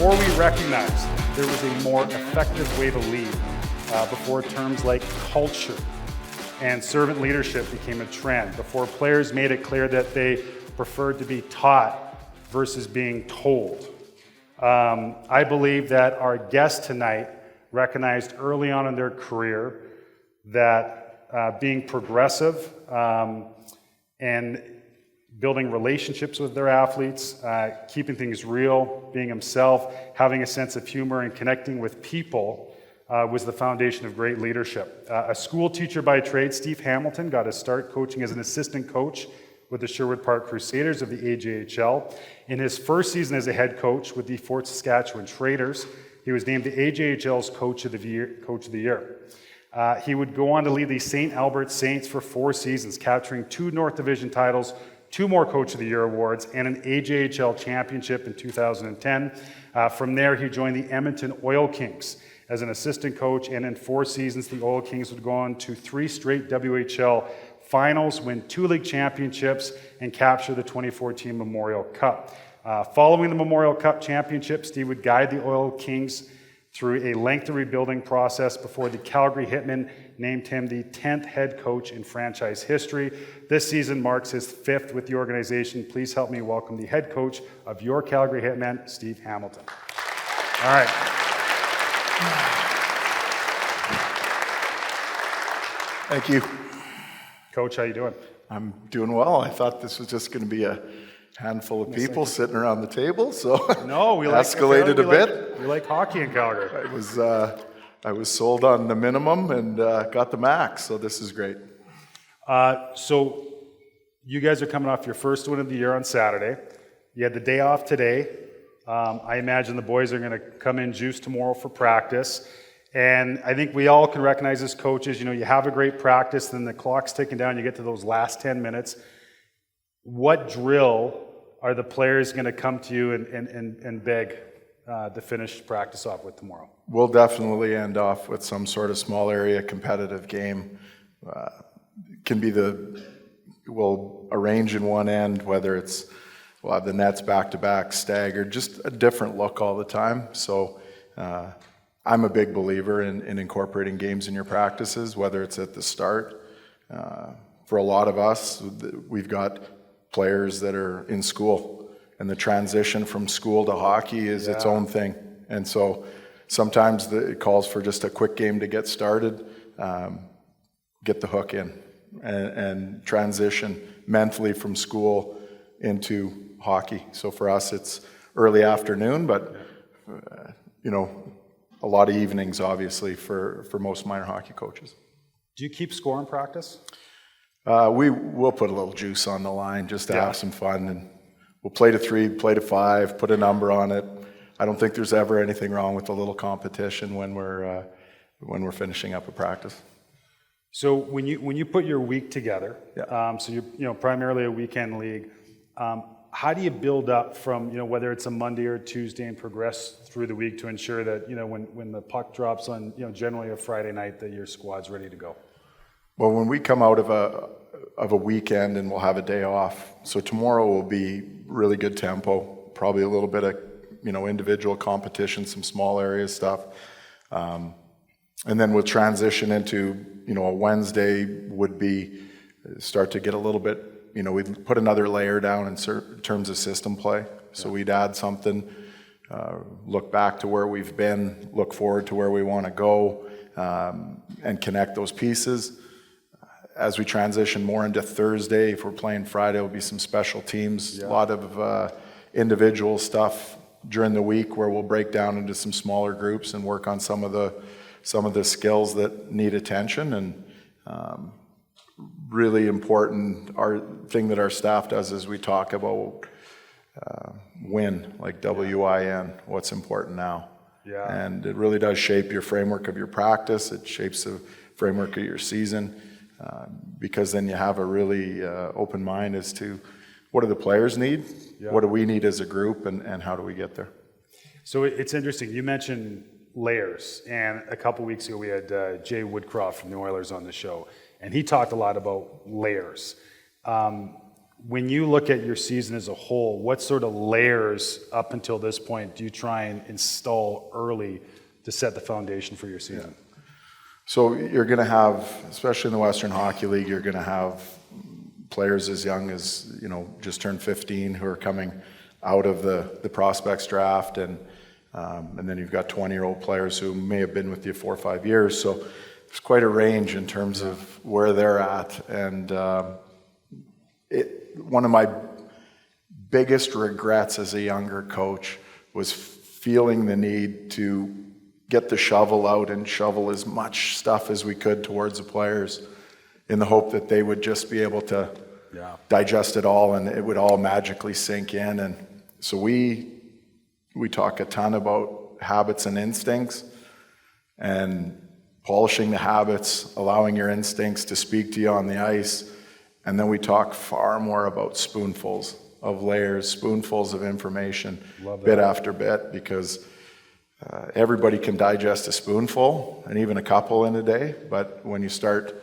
before we recognized there was a more effective way to lead, before terms like culture and servant leadership became a trend, before players made it clear that they preferred to be taught versus being told. I believe that our guest tonight recognized early on in their career that being progressive and building relationships with their athletes, keeping things real, being himself, having a sense of humor, and connecting with people was the foundation of great leadership. A school teacher by trade, Steve Hamilton got his start coaching as an assistant coach with the Sherwood Park Crusaders of the AJHL. In his first season as a head coach with the Fort Saskatchewan Traders, he was named the AJHL's Coach of the Year. He would go on to lead the St. Albert Saints for 4 seasons, capturing 2 North Division titles, 2 more Coach of the Year awards, and an AJHL championship in 2010. From there, he joined the Edmonton Oil Kings as an assistant coach, and in 4 seasons, the Oil Kings would go on to 3 straight WHL finals, win 2 league championships, and capture the 2014 Memorial Cup. Following the Memorial Cup championship, Steve would guide the Oil Kings through a lengthy rebuilding process before the Calgary Hitmen named him the 10th head coach in franchise history. This season marks his 5th with the organization. Please help me welcome the head coach of your Calgary Hitmen, Steve Hamilton. All right. Thank you. Coach, how you doing? I'm doing well. I thought this was just going to be a handful of people sitting around the table, so no, we escalated a bit. We like hockey in Calgary. I was sold on the minimum and got the max, so this is great. So you guys are coming off your first win of the year on Saturday. You had the day off today. I imagine the boys are going to come in juiced tomorrow for practice. And I think we all can recognize as coaches, you have a great practice, then the clock's ticking down, you get to those last 10 minutes. What drill are the players going to come to you and beg to finish practice off with tomorrow? We'll definitely end off with some sort of small area competitive game. Can be we'll arrange in one end, whether we'll have the nets back-to-back, staggered, just a different look all the time. So I'm a big believer in incorporating games in your practices, whether it's at the start. For a lot of us, we've got players that are in school, and the transition from school to hockey is its own thing. And so sometimes it calls for just a quick game to get started, get the hook in, and transition mentally from school into hockey. So for us, it's early afternoon, but a lot of evenings, obviously, for most minor hockey coaches. Do you keep score in practice? We'll put a little juice on the line just to have some fun, and we'll play to 3, play to 5, put a number on it. I don't think there's ever anything wrong with a little competition when we're finishing up a practice. So when you put your week together, so you're primarily a weekend league. How do you build up from whether it's a Monday or Tuesday and progress through the week to ensure that when the puck drops on generally a Friday night that your squad's ready to go? Well, when we come out of a weekend and we'll have a day off, so tomorrow will be really good tempo, probably a little bit of individual competition, some small area stuff, and then we'll transition into a Wednesday would be start to get a little bit. We'd put another layer down in terms of system play. So we'd add something, look back to where we've been, look forward to where we want to go, and connect those pieces. As we transition more into Thursday, if we're playing Friday, it'll be some special teams, a lot of individual stuff during the week where we'll break down into some smaller groups and work on some of the skills that need attention. And really important, our thing that our staff does is we talk about win, like WIN, what's important now. Yeah. And it really does shape your framework of your practice. It shapes the framework of your season, because then you have a really open mind as to what do the players need, what do we need as a group, and how do we get there. So it's interesting. You mentioned layers, and a couple weeks ago we had Jay Woodcroft from the Oilers on the show, and he talked a lot about layers. When you look at your season as a whole, what sort of layers up until this point do you try and install early to set the foundation for your season? So you're going to have, especially in the Western Hockey League, you're going to have players as young as, just turned 15 who are coming out of the prospects draft, and then you've got 20-year-old players who may have been with you 4 or 5 years. So there's quite a range in terms of where they're at. And one of my biggest regrets as a younger coach was feeling the need to get the shovel out and shovel as much stuff as we could towards the players in the hope that they would just be able to digest it all and it would all magically sink in. And so we talk a ton about habits and instincts and polishing the habits, allowing your instincts to speak to you on the ice. And then we talk far more about spoonfuls of layers, spoonfuls of information, bit after bit, because everybody can digest a spoonful and even a couple in a day. But when you start,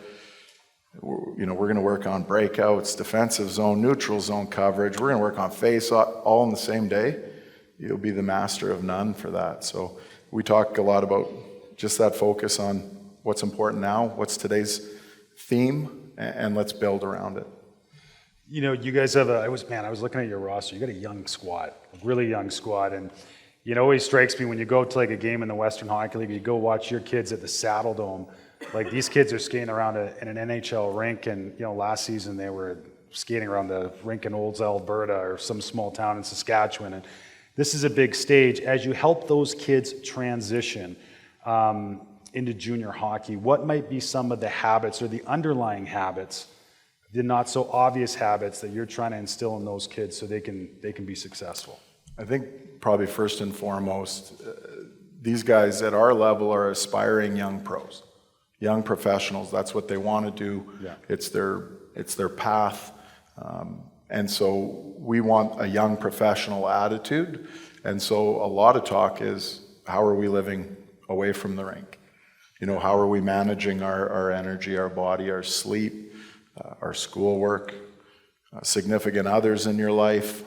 we're going to work on breakouts, defensive zone, neutral zone coverage. We're going to work on face all in the same day. You'll be the master of none for that. So we talk a lot about just that focus on what's important now, what's today's theme, and let's build around it. You guys have I was looking at your roster. You got a young squad, a really young squad, and it always strikes me when you go to like a game in the Western Hockey League, you go watch your kids at the Saddle Dome. Like these kids are skating around in an NHL rink, and last season they were skating around the rink in Olds, Alberta, or some small town in Saskatchewan. And this is a big stage. As you help those kids transition into junior hockey, what might be some of the habits or the underlying habits, the not so obvious habits that you're trying to instill in those kids so they can be successful? I think probably first and foremost, these guys at our level are aspiring young pros, young professionals. That's what they want to do. Yeah. It's their path. And so we want a young professional attitude. And so a lot of talk is, how are we living away from the rink? How are we managing our energy, our body, our sleep, our schoolwork, significant others in your life,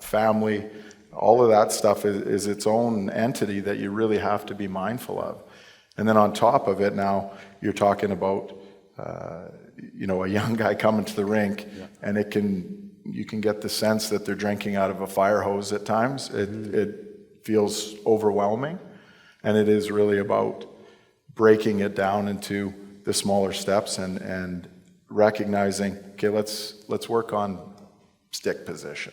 family? All of that stuff is its own entity that you really have to be mindful of. And then on top of it, now you're talking about a young guy coming to the rink, and you can get the sense that they're drinking out of a fire hose at times. It feels overwhelming, and it is really about breaking it down into the smaller steps and recognizing, okay, let's work on stick position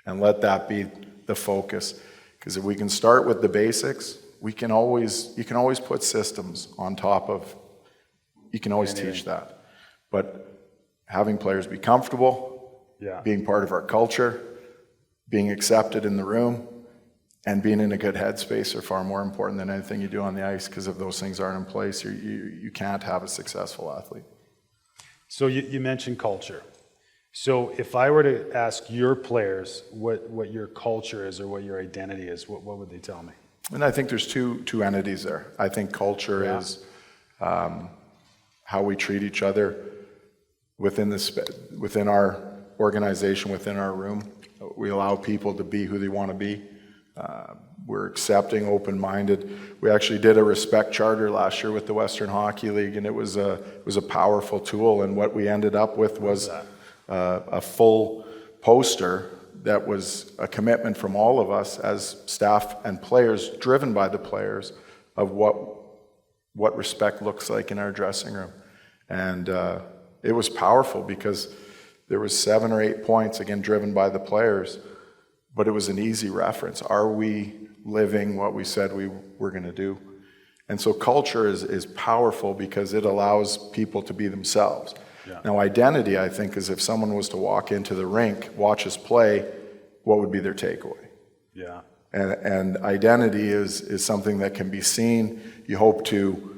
and let that be the focus. Because if we can start with the basics, you can always put systems on top of, you can always teach that. But having players be comfortable, being part of our culture, being accepted in the room, and being in a good headspace are far more important than anything you do on the ice, because if those things aren't in place, you can't have a successful athlete. So you mentioned culture. So if I were to ask your players what your culture is or what your identity is, what would they tell me? And I think there's two entities there. I think culture is how we treat each other within our organization, within our room. We allow people to be who they want to be. We're accepting, open-minded. We actually did a respect charter last year with the Western Hockey League, and it was a powerful tool. And what we ended up with was a full poster that was a commitment from all of us as staff and players, driven by the players, of what respect looks like in our dressing room. And it was powerful because there was 7 or 8 points, again, driven by the players, but it was an easy reference. Are we living what we said we were going to do? And so culture is powerful because it allows people to be themselves. Yeah. Now, identity, I think, is if someone was to walk into the rink, watch us play, what would be their takeaway? Yeah. And identity is something that can be seen. You hope to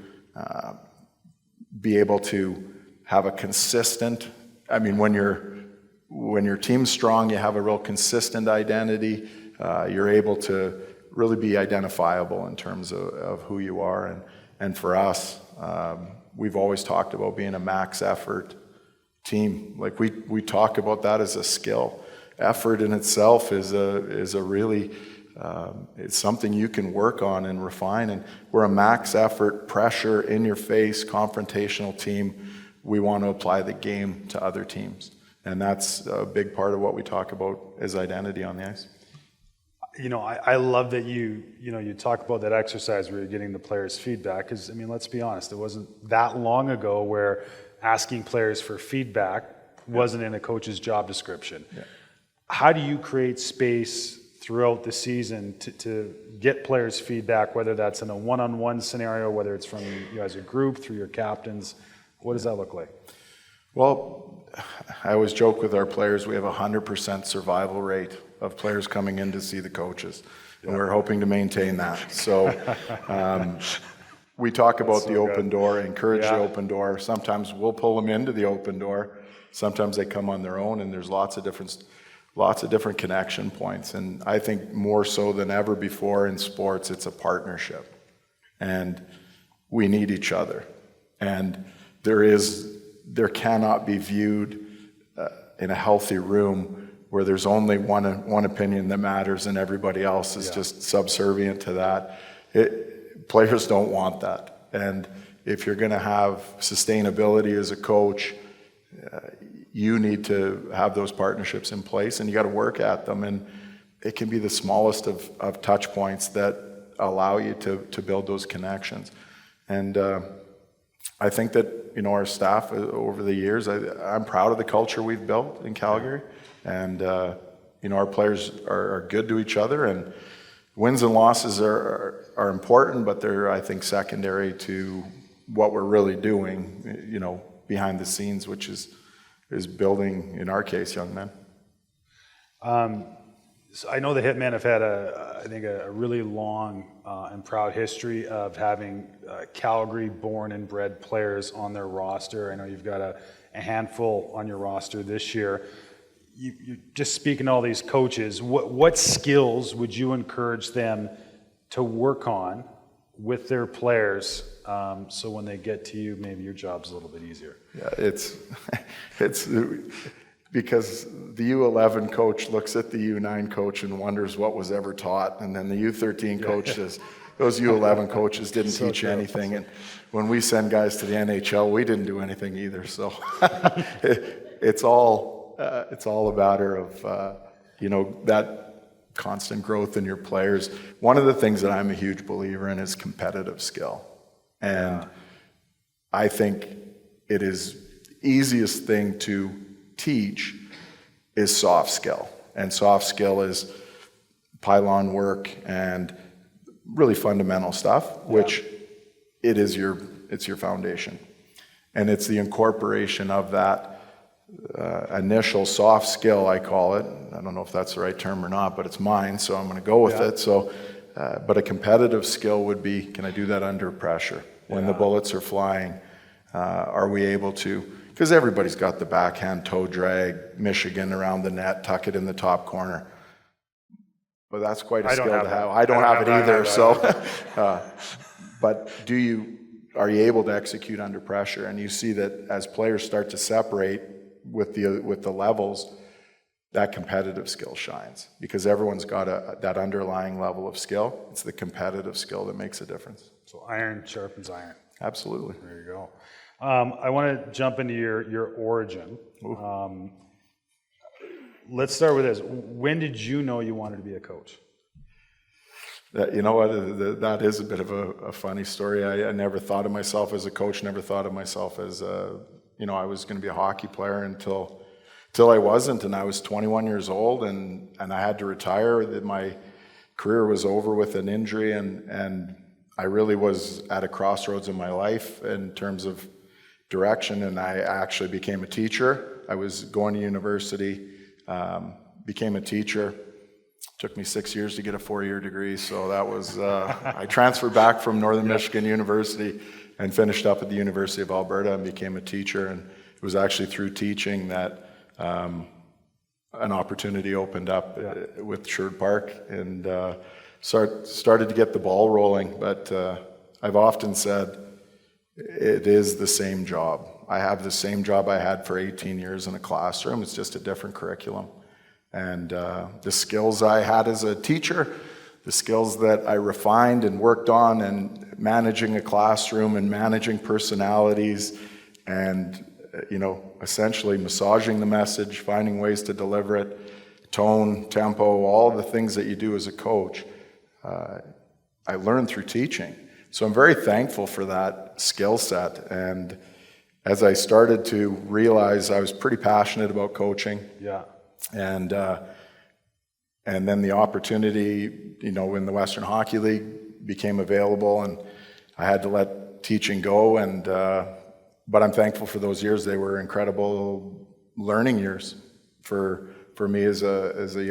be able to have a consistent, when your team's strong, you have a real consistent identity. You're able to really be identifiable in terms of who you are. And for us, we've always talked about being a max effort, team. Like we talk about that as a skill. Effort in itself is a really it's something you can work on and refine. And we're a max effort, pressure, in your face, confrontational team. We want to apply the game to other teams, and that's a big part of what we talk about as identity on the ice. I love that you talk about that exercise where you're getting the players' feedback, because, let's be honest, it wasn't that long ago where asking players for feedback wasn't in a coach's job description. Yeah. How do you create space throughout the season to get players' feedback, whether that's in a one-on-one scenario, whether it's from you as a group, through your captains? What does that look like? Well, I always joke with our players, we have a 100% survival rate of players coming in to see the coaches, and we're hoping to maintain that. So we talk about the open door, encourage the open door. Sometimes we'll pull them into the open door. Sometimes they come on their own, and there's lots of different connection points. And I think more so than ever before in sports, it's a partnership, and we need each other. And there cannot be viewed in a healthy room where there's only one opinion that matters and everybody else is just subservient to that. Players don't want that. And if you're going to have sustainability as a coach, you need to have those partnerships in place, and you got to work at them. And it can be the smallest of touch points that allow you to build those connections. And I think that our staff over the years, I'm proud of the culture we've built in Calgary, and our players are good to each other, and wins and losses are important, but they're, I think, secondary to what we're really doing, behind the scenes, which is building, in our case, young men. So I know the Hitmen have had a really long and proud history of having Calgary-born and bred players on their roster. I know you've got a handful on your roster this year. You just speaking to all these coaches, what skills would you encourage them to work on with their players, so when they get to you, maybe your job's a little bit easier? Yeah, it's because the U11 coach looks at the U9 coach and wonders what was ever taught, and then the U13 coach says, those U11 coaches didn't teach anything, and when we send guys to the NHL, we didn't do anything either. So it's all a matter of that constant growth in your players. One of the things that I'm a huge believer in is competitive skill, and I think it is easiest thing to teach is soft skill, and soft skill is pylon work and really fundamental stuff, which it's your foundation, and it's the incorporation of that initial soft skill, I call it. I don't know if that's the right term or not, but it's mine, so I'm going to go with it. So, but a competitive skill would be, can I do that under pressure? When the bullets are flying, are we able to? Because everybody's got the backhand toe drag, Michigan around the net, tuck it in the top corner. But that's quite a skill to have. I don't have it either. So, but are you able to execute under pressure? And you see that as players start to separate with the levels, that competitive skill shines, because everyone's got that underlying level of skill. It's the competitive skill that makes a difference. So iron sharpens iron. Absolutely. There you go. I want to jump into your origin. Let's start with this. When did you know you wanted to be a coach? You know what? That is a bit of a funny story. I never thought of myself as a coach. Never thought of myself as I was going to be a hockey player until I wasn't, and I was 21 years old, and I had to retire. My career was over with an injury, and I really was at a crossroads in my life in terms of direction, and I actually became a teacher. I was going to university, became a teacher. Took me 6 years to get a 4-year degree, so that was, I transferred back from Northern Michigan University and finished up at the University of Alberta and became a teacher, and it was actually through teaching that an opportunity opened up with Sherwood Park, and started to get the ball rolling. But I've often said it is the same job. I have the same job I had for 18 years in a classroom. It's just a different curriculum. And the skills I had as a teacher, the skills that I refined and worked on, and managing a classroom and managing personalities and, essentially massaging the message, finding ways to deliver it, tone, tempo, all the things that you do as a coach, I learned through teaching. So I'm very thankful for that skill set. And as I started to realize, I was pretty passionate about coaching. Yeah. And then the opportunity, in the Western Hockey League became available, and I had to let teaching go. And but I'm thankful for those years. They were incredible learning years for me as a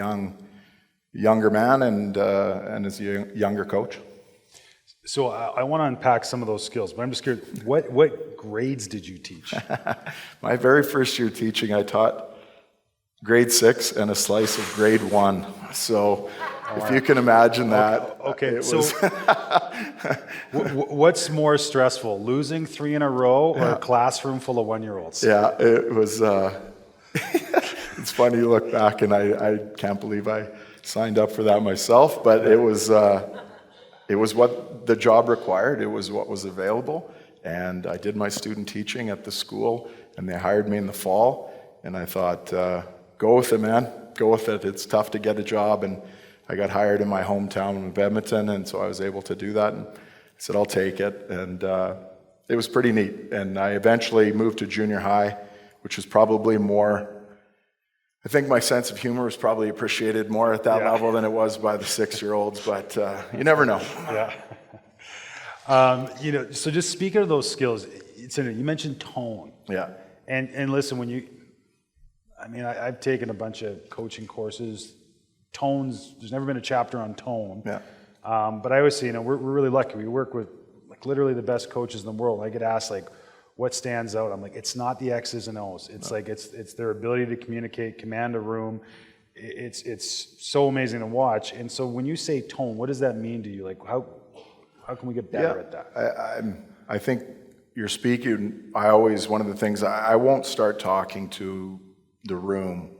younger man and as a younger coach. So I want to unpack some of those skills, but I'm just curious, what grades did you teach? My very first year teaching, I taught grade 6 and a slice of grade 1. So if you can imagine that. Okay, so what's more stressful, losing 3 in a row or a classroom full of 1-year-olds? Yeah, it was, it's funny you look back and I can't believe I signed up for that myself, but it was what the job required. It was what was available. And I did my student teaching at the school, and they hired me in the fall. And I thought, go with it, man. Go with it. It's tough to get a job. And I got hired in my hometown of Edmonton, and so I was able to do that. And I said, I'll take it. And it was pretty neat. And I eventually moved to junior high, which was probably more, I think my sense of humor was probably appreciated more at that level than it was by the 6-year-olds, but you never know. Yeah. So just speaking of those skills, you mentioned tone. Yeah. And listen, I've taken a bunch of coaching courses. Tones, there's never been a chapter on tone. Yeah. But I always say, we're really lucky. We work with literally the best coaches in the world. I get asked what stands out? I'm like, it's not the X's and O's. It's it's their ability to communicate, command a room. It's so amazing to watch. And so when you say tone, what does that mean to you? How can we get better at that? I think you're speaking, one of the things, I won't start talking to the room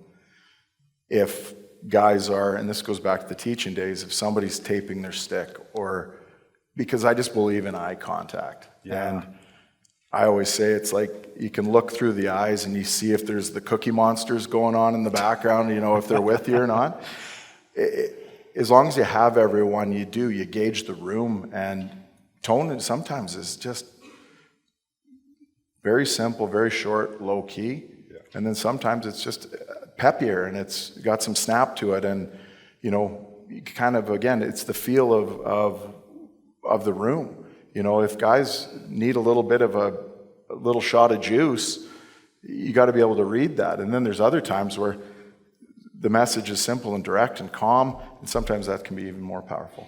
if guys are, and this goes back to the teaching days, if somebody's taping their stick, or because I just believe in eye contact. Yeah. And I always say it's like you can look through the eyes and you see if there's the Cookie Monsters going on in the background, if they're with you or not. As long as you have everyone, you gauge the room, and tone sometimes is just very simple, very short, low key. Yeah. And then sometimes it's just peppier and it's got some snap to it. And, kind of, again, it's the feel of the room. If guys need a little bit of a little shot of juice, you got to be able to read that. And then there's other times where the message is simple and direct and calm, and sometimes that can be even more powerful.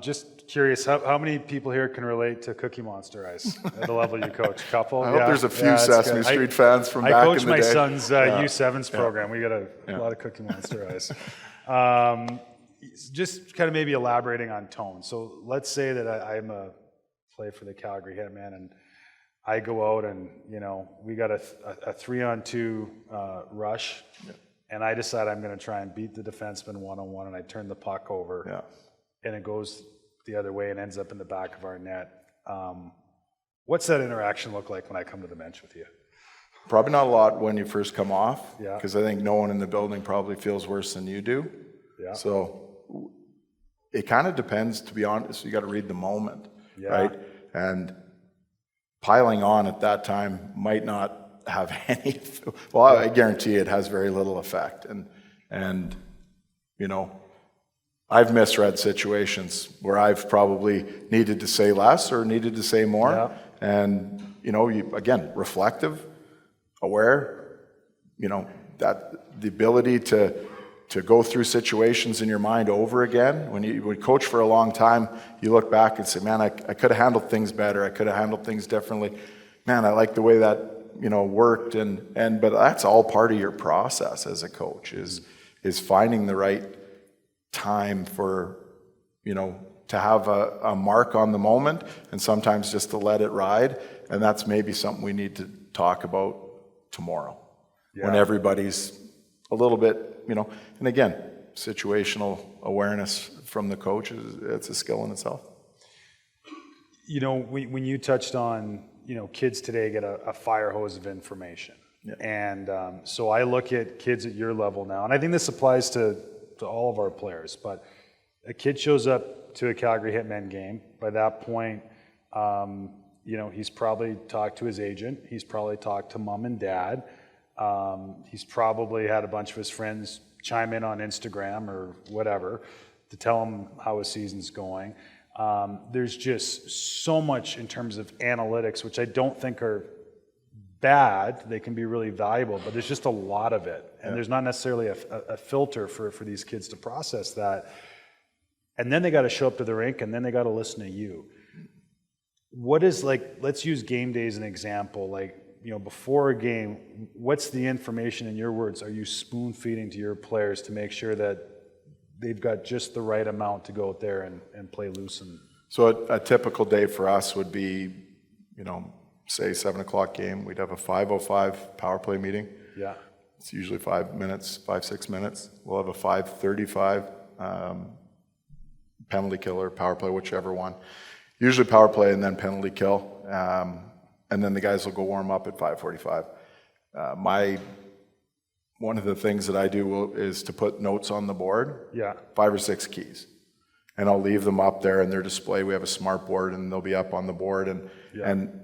Just curious, how many people here can relate to Cookie Monster Eyes at the level you coach? A couple? I hope there's a few Sesame Street fans from back in the day. I coach my son's U7's program. We got a lot of Cookie Monster Eyes. Just kind of maybe elaborating on tone. So let's say that I'm a play for the Calgary Hitmen, and I go out and, we got a 3-on-2 rush, and I decide I'm going to try and beat the defenseman one-on-one, and I turn the puck over, and it goes the other way and ends up in the back of our net. What's that interaction look like when I come to the bench with you? Probably not a lot when you first come off, Yeah. because I think no one in the building probably feels worse than you do. Yeah. So it kind of depends, to be honest. You got to read the moment, right? And piling on at that time might not have any. Well, I guarantee it has very little effect. And I've misread situations where I've probably needed to say less or needed to say more. Yeah. And again, reflective, aware. That the ability to go through situations in your mind over again. When you would coach for a long time, you look back and say, man, I could have handled things better. I could have handled things differently. Man, I like the way that, worked. But that's all part of your process as a coach is finding the right time for, to have a mark on the moment and sometimes just to let it ride. And that's maybe something we need to talk about tomorrow when everybody's a little bit, and again, situational awareness from the coach it's a skill in itself. When you touched on, kids today get a fire hose of information. Yeah. And so I look at kids at your level now, and I think this applies to all of our players, but a kid shows up to a Calgary Hitmen game. By that point, he's probably talked to his agent. He's probably talked to mom and dad. He's probably had a bunch of his friends chime in on Instagram or whatever to tell him how his season's going. There's just so much in terms of analytics, which I don't think are bad. They can be really valuable, but there's just a lot of it. And there's not necessarily a filter for these kids to process that. And then they got to show up to the rink, and then they got to listen to you. What is, let's use game day as an example. Before a game, what's the information, in your words, are you spoon feeding to your players to make sure that they've got just the right amount to go out there and play loose? So a typical day for us would be, say 7 o'clock game, we'd have a 5:05 power play meeting. Yeah. It's usually 5 minutes, 5-6 minutes. We'll have a 5:35 penalty kill or power play, whichever one. Usually power play and then penalty kill. And then the guys will go warm up at 5:45. One of the things that I do is to put notes on the board. Yeah. 5 or 6 keys. And I'll leave them up there in their display. We have a smart board and they'll be up on the board and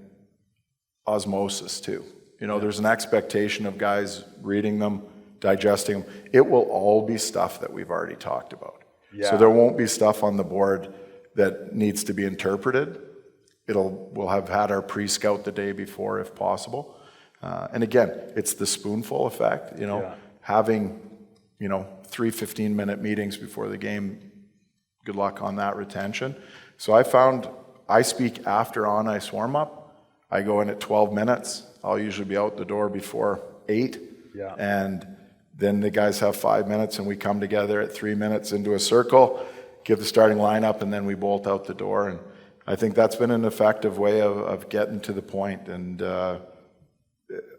osmosis too. There's an expectation of guys reading them, digesting them. It will all be stuff that we've already talked about. Yeah. So there won't be stuff on the board that needs to be interpreted. We'll have had our pre-scout the day before if possible. And again, it's the spoonful effect, having, 3 15-minute meetings before the game. Good luck on that retention. So I found I speak after on-ice warm-up. I go in at 12 minutes. I'll usually be out the door before 8. Yeah. And then the guys have 5 minutes and we come together at 3 minutes into a circle, give the starting lineup, and then we bolt out the door. And I think that's been an effective way of getting to the point. And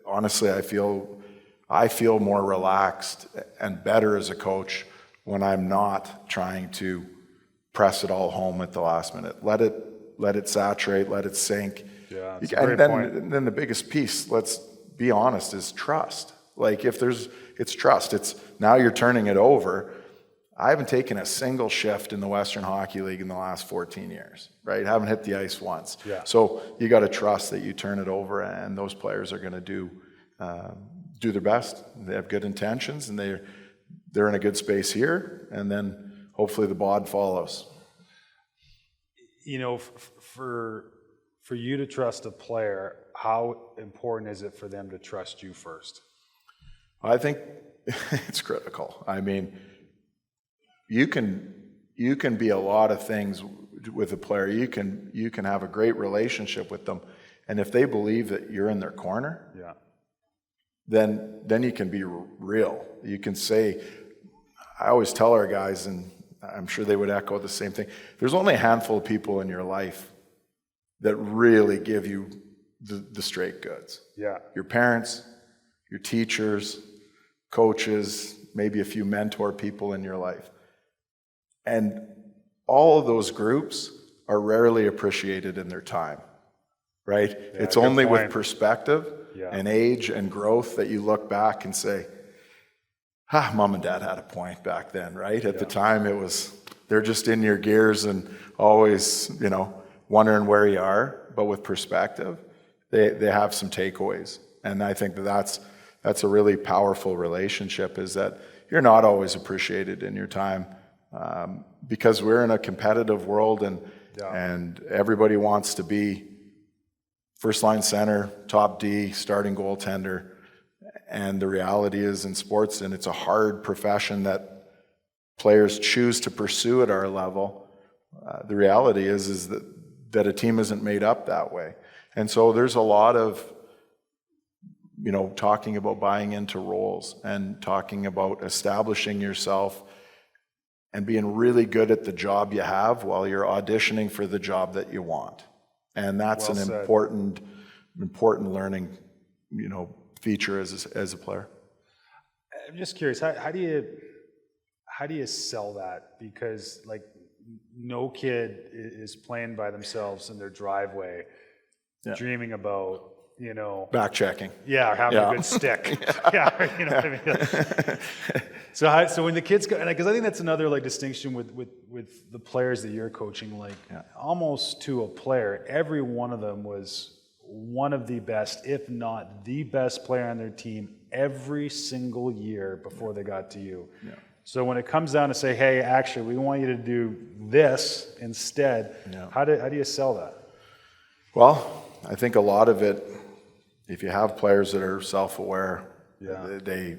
honestly, I feel more relaxed and better as a coach when I'm not trying to press it all home at the last minute. Let it saturate, let it sink. Yeah, that's a great point. And then the biggest piece, let's be honest, is trust. It's trust. It's now you're turning it over. I haven't taken a single shift in the Western Hockey League in the last 14 years, right? Haven't hit the ice once. Yeah. So you got to trust that you turn it over, and those players are going to do their best. They have good intentions, and they're in a good space here, and then hopefully the bod follows. For you to trust a player, how important is it for them to trust you first? I think it's critical. I mean, you can be a lot of things with a player. You can have a great relationship with them, and if they believe that you're in their corner, then you can be real. You can say, I always tell our guys, and I'm sure they would echo the same thing. There's only a handful of people in your life that really give you the straight goods. Yeah. Your parents, your teachers, coaches, maybe a few mentor people in your life. And all of those groups are rarely appreciated in their time, right? Yeah, it's only with perspective and age and growth that you look back and say, mom and dad had a point back then, right? At the time they're just in your gears and always, wondering where you are, but with perspective, they have some takeaways. And I think that's a really powerful relationship, is that you're not always appreciated in your time, because we're in a competitive world and everybody wants to be first line center, top D, starting goaltender. And the reality is in sports, and it's a hard profession that players choose to pursue at our level. The reality is that a team isn't made up that way. And so there's a lot of, talking about buying into roles and talking about establishing yourself and being really good at the job you have while you're auditioning for the job that you want. And that's Well an said. important learning, feature as a player. I'm just curious, how do you sell that? Because like no kid is playing by themselves in their driveway, dreaming about, Back checking. Yeah, having a good stick. Yeah, you know what I mean. So when the kids go, and because I think that's another like distinction with the players that you're coaching, like almost to a player, every one of them was one of the best, if not the best player on their team every single year before they got to you. Yeah. So when it comes down to say, hey, actually, we want you to do this instead, how do you sell that? Well, I think a lot of it, if you have players that are self-aware, they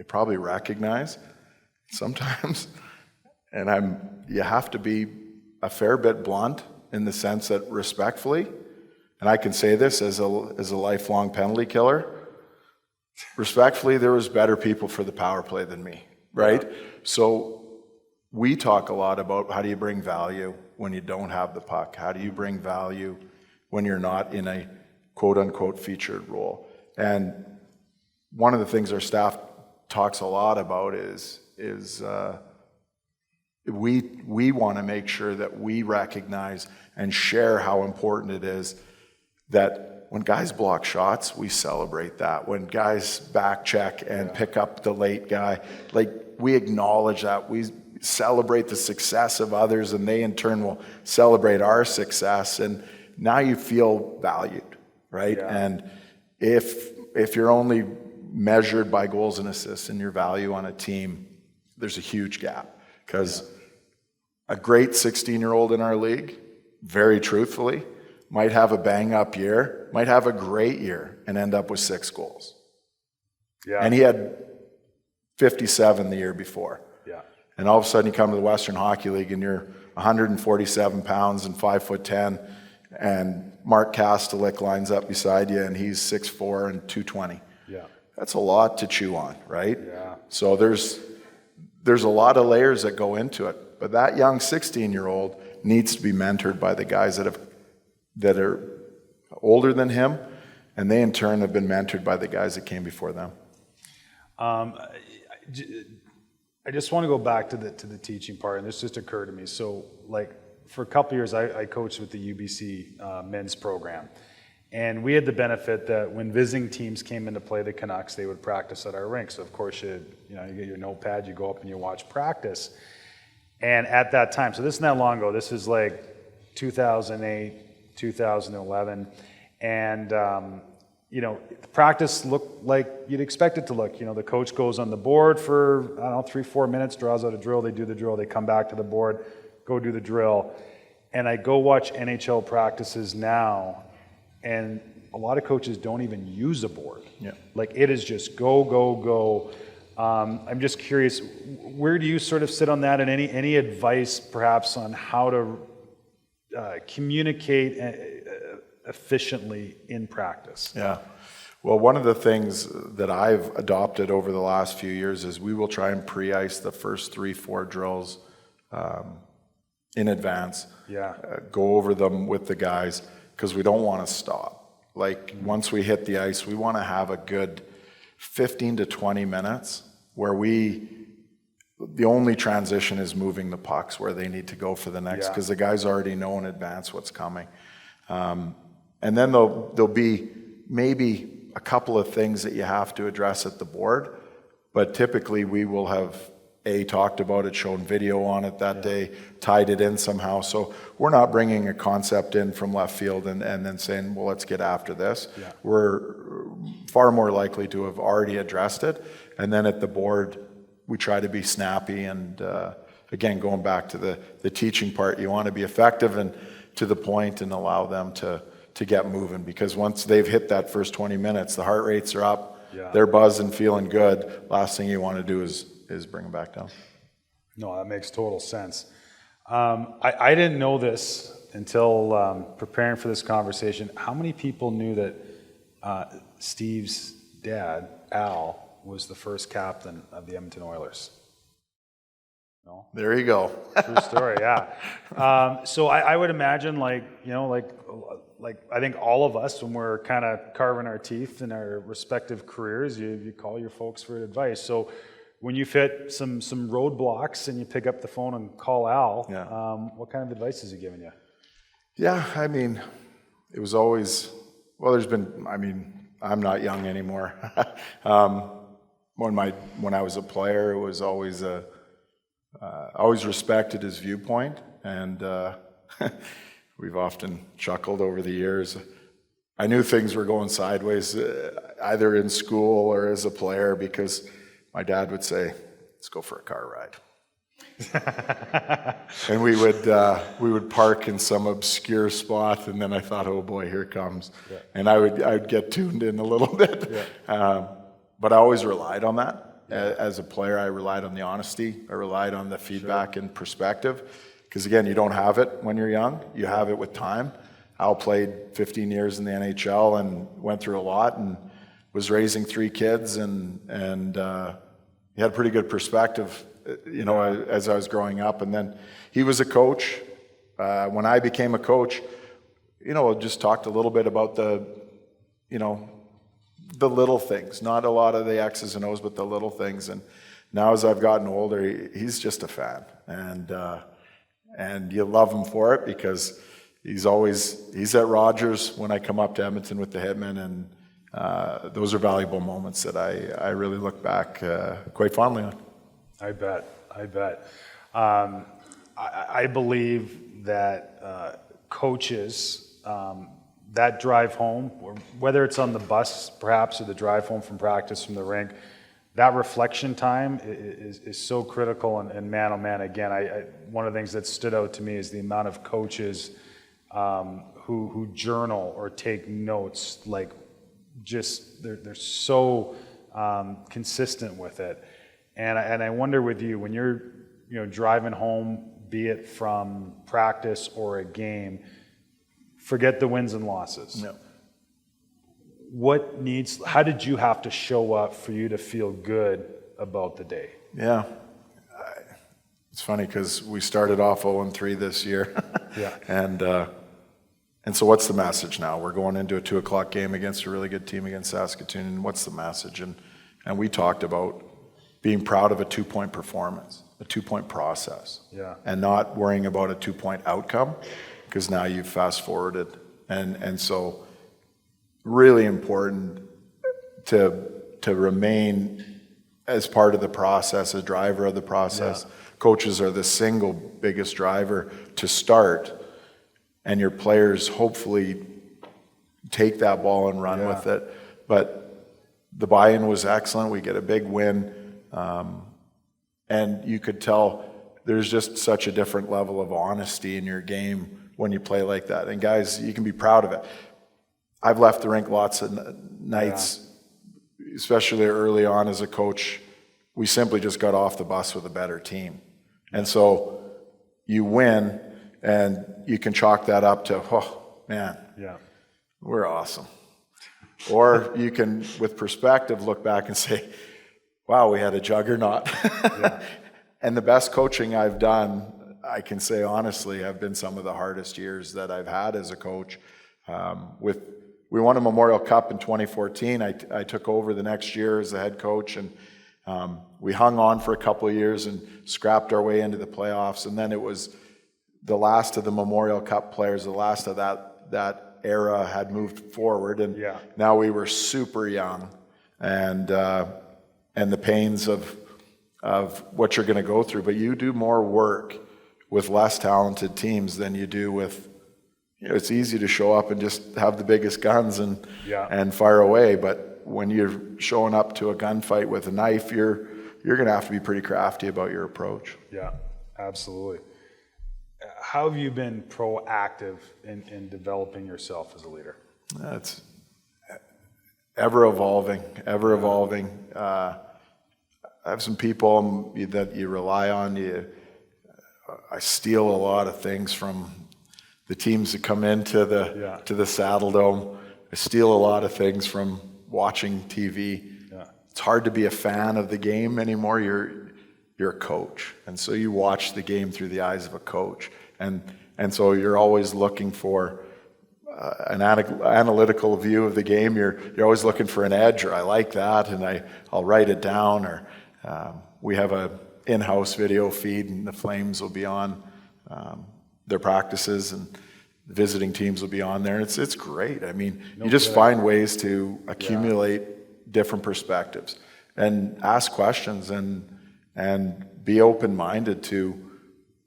probably recognize sometimes, and you have to be a fair bit blunt in the sense that respectfully, and I can say this as a lifelong penalty killer, respectfully, there was better people for the power play than me, right? Yeah. So we talk a lot about how do you bring value when you don't have the puck? How do you bring value when you're not in a quote-unquote featured role? And one of the things our staff talks a lot about is we want to make sure that we recognize and share how important it is that when guys block shots, we celebrate that. When guys back check and pick up the late guy, like we acknowledge that. We celebrate the success of others, and they in turn will celebrate our success. And now you feel valued, right? Yeah. And if you're only measured by goals and assists and your value on a team, there's a huge gap. Because a great 16-year-old in our league, very truthfully, might have a bang-up year, might have a great year, and end up with 6 goals. Yeah. And he had 57 the year before. Yeah. And all of a sudden you come to the Western Hockey League and you're 147 pounds and 5'10", and Mark Kastelik lines up beside you and he's 6'4" and 220. Yeah. That's a lot to chew on, right? Yeah. So there's a lot of layers that go into it. But that young 16-year-old needs to be mentored by the guys that are older than him, and they in turn have been mentored by the guys that came before them. I just want to go back to the teaching part, and this just occurred to me. So, like, for a couple years, I coached with the UBC men's program, and we had the benefit that when visiting teams came in to play the Canucks, they would practice at our rink. So, of course, you get your notepad, you go up and you watch practice. And at that time, so this isn't that long ago. This is like 2008, 2011, and the practice looked like you'd expect it to look. The coach goes on the board for 3-4 minutes, draws out a drill. They do the drill. They come back to the board, go do the drill. And I go watch NHL practices now, and a lot of coaches don't even use a board. Yeah. Like it is just go, go, go. I'm just curious, where do you sort of sit on that, and any advice perhaps on how to communicate efficiently in practice? Yeah. Well, one of the things that I've adopted over the last few years is we will try and pre-ice the first 3-4 drills in advance. Yeah. Go over them with the guys because we don't want to stop. Like once we hit the ice, we want to have a good 15 to 20 minutes where the only transition is moving the pucks where they need to go for the next, because the guys already know in advance what's coming. And then there'll be maybe a couple of things that you have to address at the board, but typically we will have talked about it, shown video on it that day, tied it in somehow. So we're not bringing a concept in from left field and then saying, well, let's get after this. Yeah. We're far more likely to have already addressed it. And then at the board, we try to be snappy. And again, going back to the teaching part, you want to be effective and to the point and allow them to get moving. Because once they've hit that first 20 minutes, the heart rates are up, they're buzzing, feeling good. Last thing you want to do is bring them back down. No, that makes total sense. I didn't know this until preparing for this conversation. How many people knew that Steve's dad, Al, was the first captain of the Edmonton Oilers? No? There you go. True story, yeah. So I would imagine, like I think all of us, when we're kind of carving our teeth in our respective careers, you call your folks for advice. So when you hit some roadblocks and you pick up the phone and call Al, what kind of advice has he given you? Yeah, I mean, it was always, well, I'm not young anymore. When I was a player, it was always always respected his viewpoint, and we've often chuckled over the years. I knew things were going sideways, either in school or as a player, because my dad would say, "Let's go for a car ride." And we would park in some obscure spot, and then I thought, "Oh boy, here it comes." Yeah. And I'd get tuned in a little bit. Yeah. But I always relied on that. Yeah. As a player, I relied on the honesty. I relied on the feedback and perspective. Because again, you don't have it when you're young. You have it with time. Al played 15 years in the NHL and went through a lot and was raising 3 kids, and he had a pretty good perspective, as I was growing up. And then he was a coach. When I became a coach, just talked a little bit about the little things, not a lot of the X's and O's, but the little things. And now as I've gotten older, he's just a fan. And you love him for it, because he's at Rogers when I come up to Edmonton with the Hitmen, and those are valuable moments that I really look back quite fondly on. I bet. I believe that coaches, that drive home, or whether it's on the bus perhaps, or the drive home from practice from the rink, that reflection time is so critical. And man, oh man, again, one of the things that stood out to me is the amount of coaches who journal or take notes. Like, just they're so consistent with it. And I wonder with you, when you're driving home, be it from practice or a game, forget the wins and losses. No. How did you have to show up for you to feel good about the day? Yeah. It's funny because we started off 0-3 this year. Yeah. And so what's the message now? We're going into a 2:00 game against a really good team against Saskatoon. And what's the message? And we talked about being proud of a 2-point performance, a 2-point process. Yeah. And not worrying about a 2-point outcome, because now you've fast forwarded. And so really important to remain as part of the process, a driver of the process. Yeah. Coaches are the single biggest driver to start, and your players hopefully take that ball and run with it. But the buy-in was excellent. We get a big win, and you could tell there's just such a different level of honesty in your game when you play like that. And guys, you can be proud of it. I've left the rink lots of nights, especially early on as a coach. We simply just got off the bus with a better team. And so you win, and you can chalk that up to, oh, man, we're awesome. Or you can, with perspective, look back and say, wow, we had a juggernaut. And the best coaching I've done, I can say honestly, have been some of the hardest years that I've had as a coach. We won a Memorial Cup in 2014. I took over the next year as the head coach, and we hung on for a couple of years and scrapped our way into the playoffs. And then it was the last of the Memorial Cup players, the last of that era had moved forward, and now we were super young, and the pains of what you're going to go through. But you do more work with less talented teams than you do with. It's easy to show up and just have the biggest guns and fire away, but when you're showing up to a gunfight with a knife, you're going to have to be pretty crafty about your approach. Yeah, absolutely. How have you been proactive in developing yourself as a leader? It's ever evolving. I have some people that you rely on. I steal a lot of things from the teams that come into the Saddle Dome. I steal a lot of things from watching TV. Yeah. It's hard to be a fan of the game anymore. You're you're a coach. And so you watch the game through the eyes of a coach. And so you're always looking for an analytical view of the game. You're always looking for an edge, or I like that, and I'll write it down. Or we have a in-house video feed, and the Flames will be on their practices, and the visiting teams will be on there. It's great. I mean, you just find ways to accumulate different perspectives and ask questions and be open-minded to,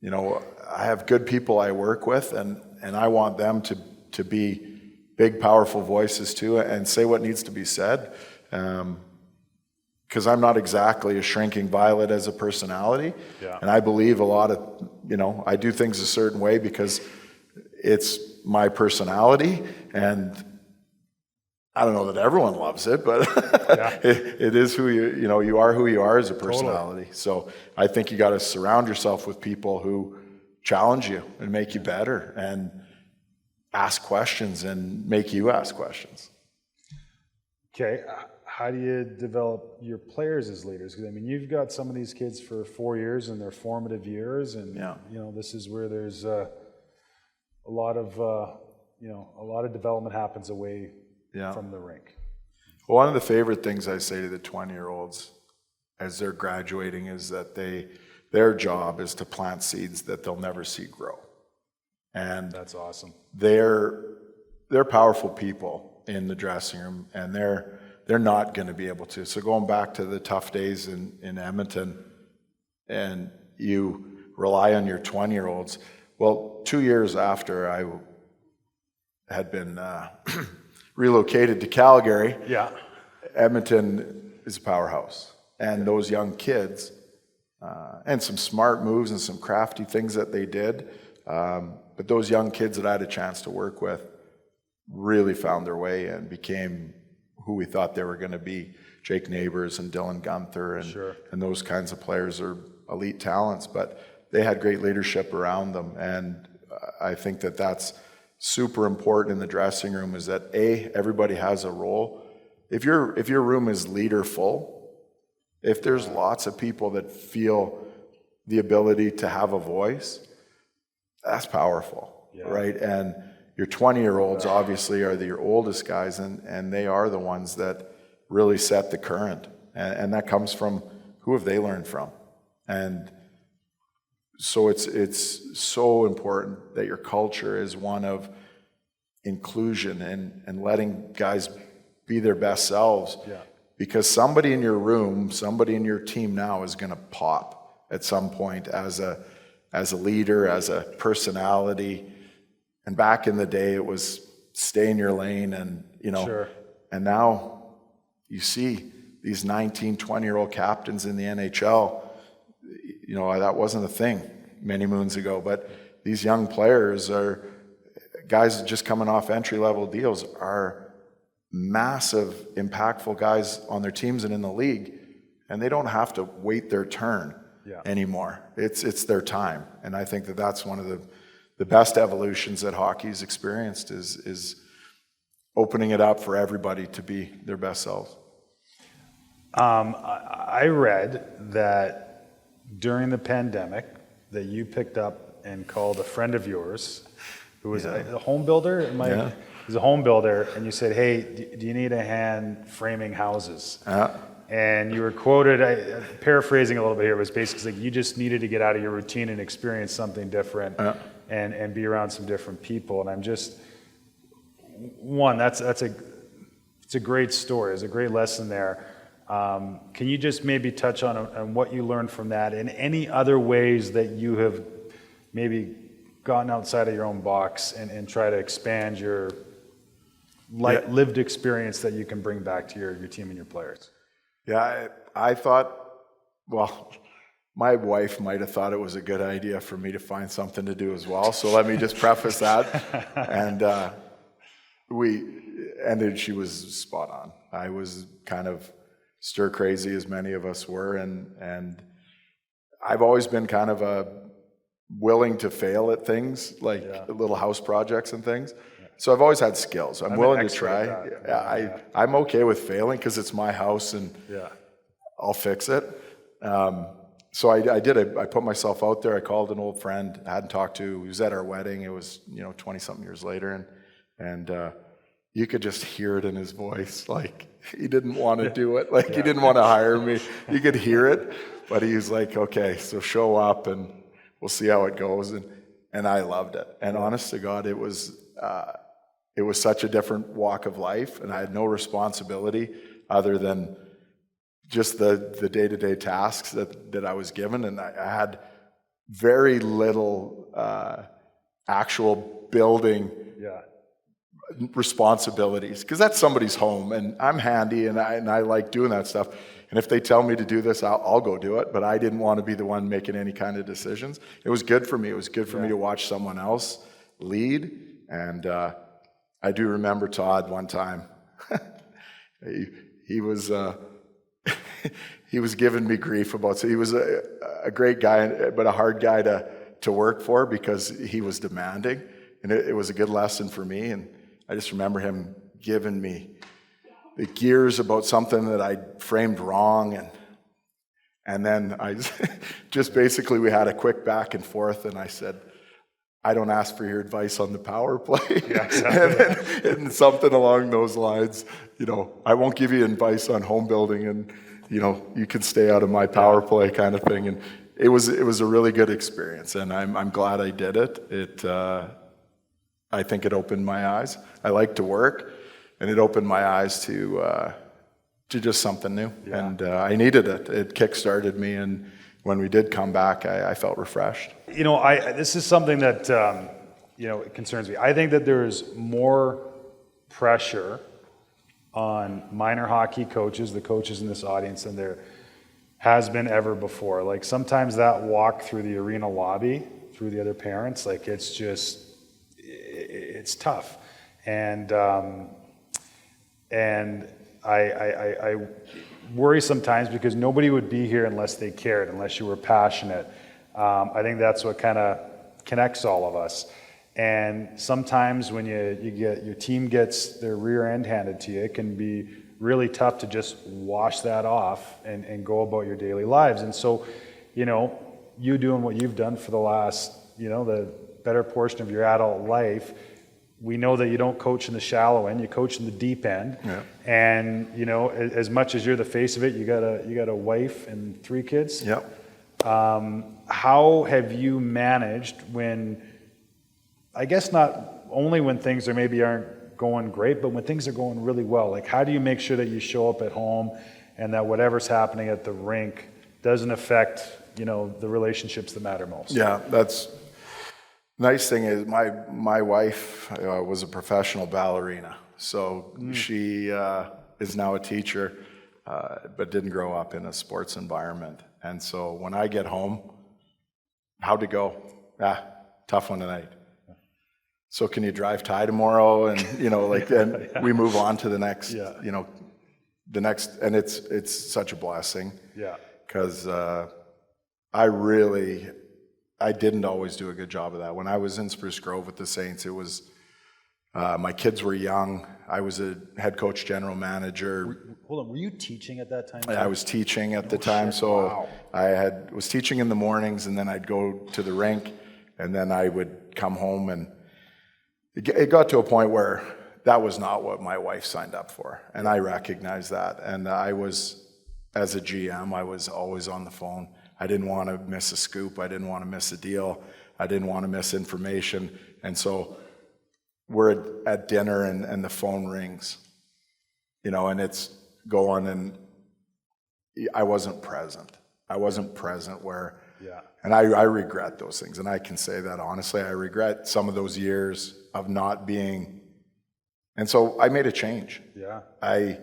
you know, I have good people I work with, and I want them to be big, powerful voices too, and say what needs to be said. Because I'm not exactly a shrinking violet as a personality. Yeah. And I believe a lot of, you know, I do things a certain way because it's my personality, and I don't know that everyone loves it, but it is who you are who you are as a personality. Totally. So I think you got to surround yourself with people who challenge you and make you better, and ask questions and make you ask questions. Okay. How do you develop your players as leaders? Because I mean, you've got some of these kids for 4 years in their formative years, and you know, this is where there's a lot of development happens away from the rink. Well, one of the favorite things I say to the 20-year-olds as they're graduating is that their job is to plant seeds that they'll never see grow. And that's awesome. They're powerful people in the dressing room, and they're not going to be able to. So going back to the tough days in Edmonton, and you rely on your 20-year-olds. Well, 2 years after I had been relocated to Calgary, Edmonton is a powerhouse. And those young kids, and some smart moves and some crafty things that they did, but those young kids that I had a chance to work with really found their way and became who we thought they were going to be. Jake Neighbors and Dylan Gunther and those kinds of players are elite talents, but they had great leadership around them. And I think that that's super important in the dressing room, is that everybody has a role. If your room is leader full, if there's lots of people that feel the ability to have a voice, that's powerful, right? And your 20-year-olds obviously are your oldest guys, and they are the ones that really set the current. And that comes from who have they learned from. And so it's so important that your culture is one of inclusion and letting guys be their best selves. Yeah. Because somebody in your room, somebody in your team now is going to pop at some point as a leader, as a personality. And back in the day, it was stay in your lane, and and now you see these 19, 20-year-old captains in the NHL. You know, that wasn't a thing many moons ago, but these young players are guys just coming off entry-level deals, are massive, impactful guys on their teams and in the league, and they don't have to wait their turn anymore. It's their time, and I think that that's one of the best evolutions that hockey's experienced is opening it up for everybody to be their best selves. I read that during the pandemic that you picked up and called a friend of yours who was a home builder. He's a home builder, and you said, "Hey, do you need a hand framing houses?" And you were quoted, paraphrasing a little bit here, was basically like you just needed to get out of your routine and experience something different and be around some different people. And I'm just, it's a great story. It's a great lesson there. Can you just maybe touch on what you learned from that, and any other ways that you have maybe gotten outside of your own box and try to expand your lived experience that you can bring back to your team and your players? Yeah, I thought, well, my wife might have thought it was a good idea for me to find something to do as well. So let me just preface that. And she was spot on. I was kind of stir crazy, as many of us were, and I've always been kind of willing to fail at things like little house projects and things. So I've always had skills. I'm willing to try. I'm okay with failing because it's my house and I'll fix it. So I did it. I put myself out there. I called an old friend I hadn't talked to. He was at our wedding. It was 20-something years later, and you could just hear it in his voice. Like he didn't want to do it. Like he didn't want to hire me. You could hear it, but he was like, "Okay, so show up and we'll see how it goes." And I loved it. And honest to God, it was such a different walk of life, and I had no responsibility other than just the day-to-day tasks that I was given, and I had very little actual building responsibilities, because that's somebody's home, and I'm handy, and I like doing that stuff. And if they tell me to do this, I'll go do it, but I didn't want to be the one making any kind of decisions. It was good for me. It was good for me to watch someone else lead, and I do remember Todd one time. He was... he was giving me grief about, so he was a great guy, but a hard guy to work for because he was demanding, and it was a good lesson for me. And I just remember him giving me the gears about something that I framed wrong, and then I just basically we had a quick back and forth, and I said, "I don't ask for your advice on the power play," and something along those lines. I won't give you advice on home building, and you can stay out of my power play kind of thing. And it was a really good experience, and I'm glad I did it. I think it opened my eyes. I like to work, and it opened my eyes to just something new. And I needed it. It kick-started me, and when we did come back, I felt refreshed. This is something that it concerns me. I think that there is more pressure on minor hockey coaches, the coaches in this audience, than there has been ever before. Like sometimes that walk through the arena lobby, through the other parents, like it's tough. And I worry sometimes because nobody would be here unless they cared, unless you were passionate. I think that's what kind of connects all of us. And sometimes when your team gets their rear end handed to you, it can be really tough to just wash that off and go about your daily lives. And so, you doing what you've done for the last, the better portion of your adult life, we know that you don't coach in the shallow end, you coach in the deep end. Yeah. And, as much as you're the face of it, you got a wife and 3 kids. Yeah. How have you managed when, I guess not only when things aren't going great, but when things are going really well? Like, how do you make sure that you show up at home and that whatever's happening at the rink doesn't affect, the relationships that matter most? Yeah, that's nice thing is my wife was a professional ballerina, so she is now a teacher, but didn't grow up in a sports environment. And so when I get home, how'd it go? Tough one tonight. So can you drive Ty tomorrow? And and we move on to the next, the next, and it's such a blessing. Yeah. Because I didn't always do a good job of that. When I was in Spruce Grove with the Saints, it was my kids were young. I was a head coach, general manager. Hold on, were you teaching at that time? I was teaching at the time, so wow. I was teaching in the mornings, and then I'd go to the rink, and then I would come home, and it got to a point where that was not what my wife signed up for, and I recognized that. And I was, as a GM, I was always on the phone. I didn't want to miss a scoop. I didn't want to miss a deal. I didn't want to miss information. And so we're at dinner, and the phone rings, and it's going, and I wasn't present. I wasn't present where, and I regret those things, and I can say that honestly. I regret some of those years of not being, and so I made a change. Yeah. I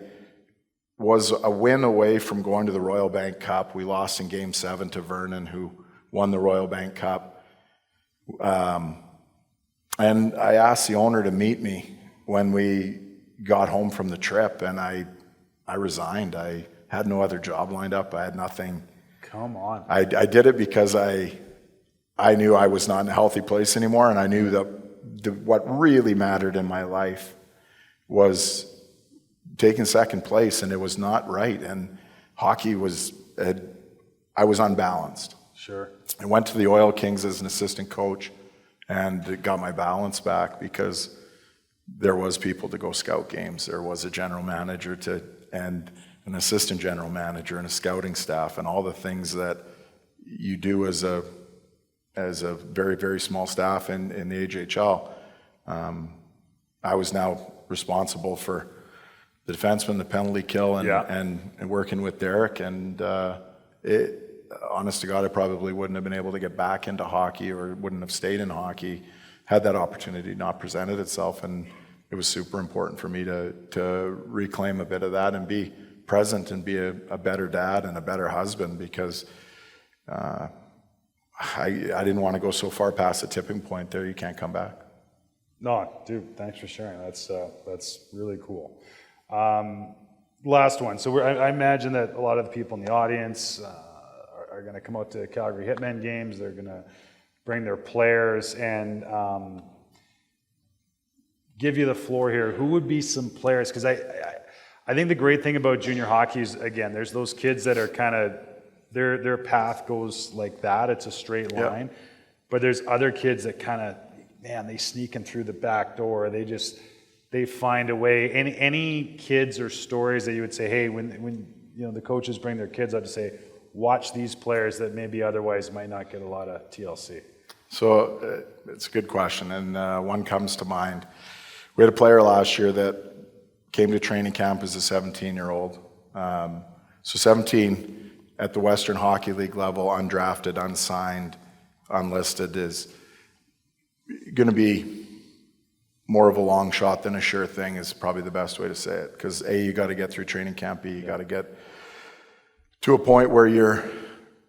was a win away from going to the Royal Bank Cup. We lost in Game 7 to Vernon, who won the Royal Bank Cup. And I asked the owner to meet me when we got home from the trip, and I resigned. I had no other job lined up. I had nothing. Come on. I did it because I knew I was not in a healthy place anymore, and I knew that what really mattered in my life was taking second place, and it was not right. And hockey I was unbalanced. Sure. I went to the Oil Kings as an assistant coach and got my balance back because there was people to go scout games. There was a general manager and an assistant general manager and a scouting staff and all the things that you do as a very, very small staff in the AJHL. I was now responsible for the defenseman, the penalty kill, and working with Derek. And honest to God, I probably wouldn't have been able to get back into hockey or wouldn't have stayed in hockey had that opportunity not presented itself. And it was super important for me to reclaim a bit of that and be present and be a better dad and a better husband, because I didn't want to go so far past the tipping point there. You can't come back. No, dude, thanks for sharing. That's really cool. Last one. So I imagine that a lot of the people in the audience are going to come out to Calgary Hitmen games. They're going to bring their players and give you the floor here. Who would be some players? Because I think the great thing about junior hockey is, again, there's those kids that are kind of, their path goes like that. It's a straight line. Yep. But there's other kids that kind of, man, they sneak in through the back door. They find a way. Any kids or stories that you would say, hey, when the coaches bring their kids out to say, watch these players that maybe otherwise might not get a lot of TLC? So it's a good question, and one comes to mind. We had a player last year that came to training camp as a 17-year-old. So 17 at the Western Hockey League level, undrafted, unsigned, unlisted, is going to be more of a long shot than a sure thing, is probably the best way to say it. Because A, you got to get through training camp. B, you got to get to a point where you're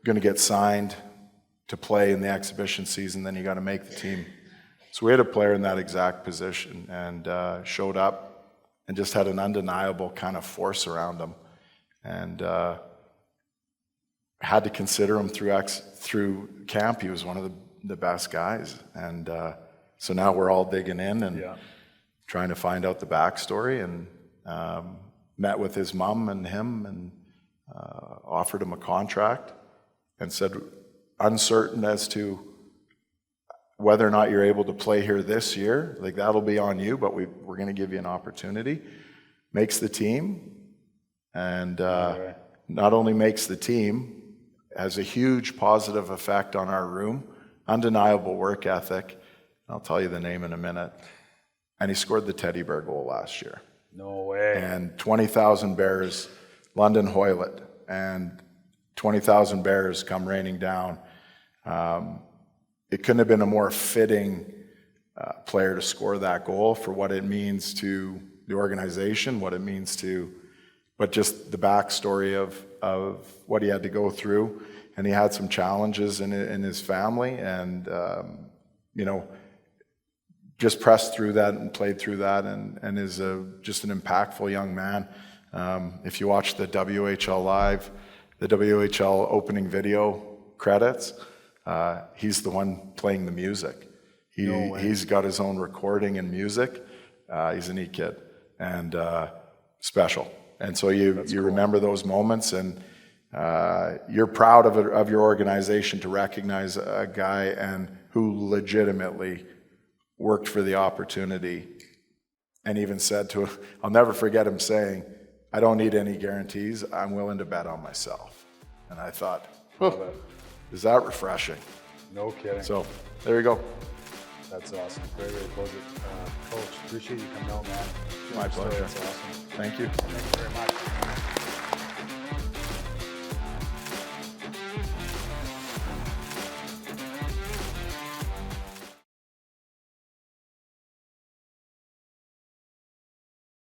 going to get signed to play in the exhibition season, then you got to make the team. So we had a player in that exact position, and showed up and just had an undeniable kind of force around him, and had to consider him through camp. He was one of the best guys, and so now we're all digging in and trying to find out the backstory, and met with his mom and him, and offered him a contract, and said, uncertain as to whether or not you're able to play here this year, like that'll be on you, but we're going to give you an opportunity. Makes the team, and not only makes the team, has a huge positive effect on our room, undeniable work ethic. I'll tell you the name in a minute. And he scored the Teddy Bear goal last year. No way. And 20,000 Bears, London Hoylett, and 20,000 Bears come raining down. It couldn't have been a more fitting player to score that goal for what it means to the organization, what it means to, but just the backstory of what he had to go through. And he had some challenges in his family, and just pressed through that and played through that, and is just an impactful young man. If you watch the WHL Live, the WHL opening video credits, he's the one playing the music. He's got his own recording and music. He's a neat kid, and special. And so you cool. Remember those moments, and you're proud of your organization to recognize a guy and who legitimately worked for the opportunity, and even said to him, I'll never forget him saying, I don't need any guarantees. I'm willing to bet on myself. And I thought, is that refreshing? No kidding. So there you go. That's awesome. Very, very pleasure. Coach, appreciate you coming out, man. My pleasure. That's awesome. Thank you. Thank you very much.